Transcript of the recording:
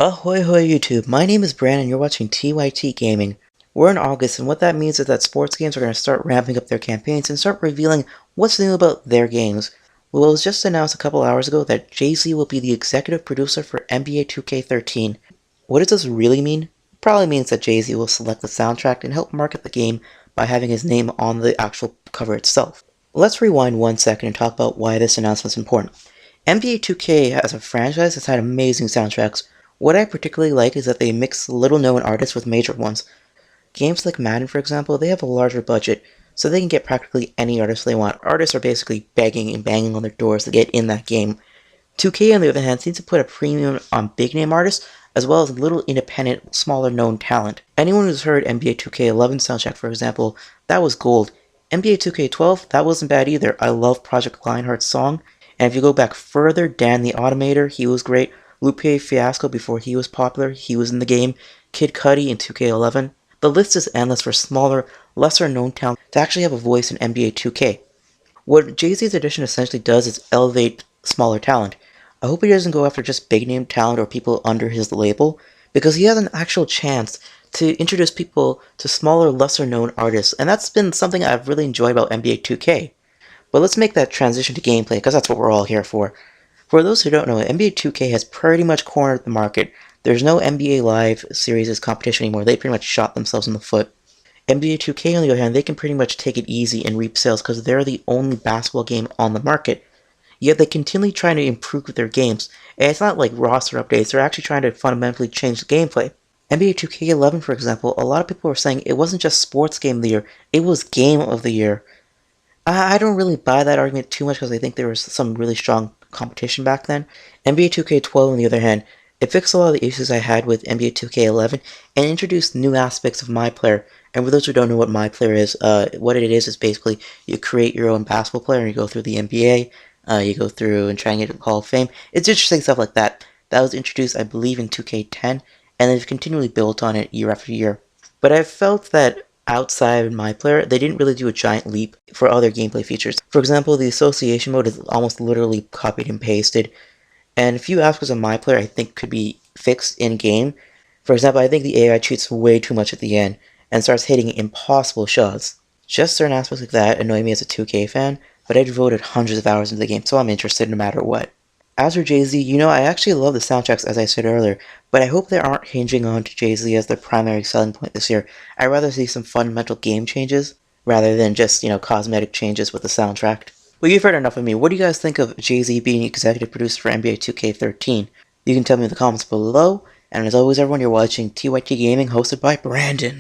Ahoy hoy YouTube, my name is Brandon and you're watching TYT Gaming. We're in August and what that means is that sports games are going to start ramping up their campaigns and start revealing what's new about their games. Well, it was just announced a couple hours ago that Jay Z will be the executive producer for NBA 2K13. What does this really mean? Probably means that Jay Z will select the soundtrack and help market the game by having his name on the actual cover itself. Let's rewind 1 second and talk about why this announcement is important. NBA 2K as a franchise has had amazing soundtracks. What I particularly like is that they mix little-known artists with major ones. Games like Madden, for example, they have a larger budget, so they can get practically any artist they want. Artists are basically begging and banging on their doors to get in that game. 2K, on the other hand, seems to put a premium on big-name artists, as well as little independent, smaller-known talent. Anyone who's heard NBA 2K11 soundtrack, for example, that was gold. NBA 2K12, that wasn't bad either. I love Project Lionheart's song, and if you go back further, Dan the Automator, he was great. Lupe Fiasco, before he was popular, he was in the game. Kid Cudi in 2K11. The list is endless for smaller, lesser-known talent to actually have a voice in NBA 2K. What Jay-Z's addition essentially does is elevate smaller talent. I hope he doesn't go after just big-name talent or people under his label, because he has an actual chance to introduce people to smaller, lesser-known artists, and that's been something I've really enjoyed about NBA 2K. But let's make that transition to gameplay, because that's what we're all here for. For those who don't know, NBA 2K has pretty much cornered the market. There's no NBA Live Series competition anymore. They pretty much shot themselves in the foot. NBA 2K, on the other hand, they can pretty much take it easy and reap sales because they're the only basketball game on the market. Yet they continually trying to improve their games, and it's not like roster updates, they're actually trying to fundamentally change the gameplay. NBA 2K11, for example, a lot of people were saying it wasn't just Sports Game of the Year, it was Game of the Year. I don't really buy that argument too much because I think there was some really strong competition back then. NBA 2K12, on the other hand, it fixed a lot of the issues I had with NBA 2K11 and introduced new aspects of My Player. And for those who don't know what My Player is, what it is basically you create your own basketball player and you go through the NBA, you go through and try and get to the Hall of Fame. It's interesting stuff like that. That was introduced, I believe, in 2K10, and they've continually built on it year after year. But I felt that outside of My Player, they didn't really do a giant leap for other gameplay features. For example, the association mode is almost literally copied and pasted, and a few aspects of My Player I think could be fixed in-game. For example, I think the AI cheats way too much at the end, and starts hitting impossible shots. Just certain aspects like that annoy me as a 2K fan, but I devoted hundreds of hours into the game, so I'm interested no matter what. As for Jay Z, I actually love the soundtracks as I said earlier, but I hope they aren't hinging on to Jay Z as their primary selling point this year. I'd rather see some fundamental game changes, rather than just, cosmetic changes with the soundtrack. Well, you've heard enough of me. What do you guys think of Jay Z being executive producer for NBA 2K13? You can tell me in the comments below, and as always everyone, you're watching TYT Gaming hosted by Brandon.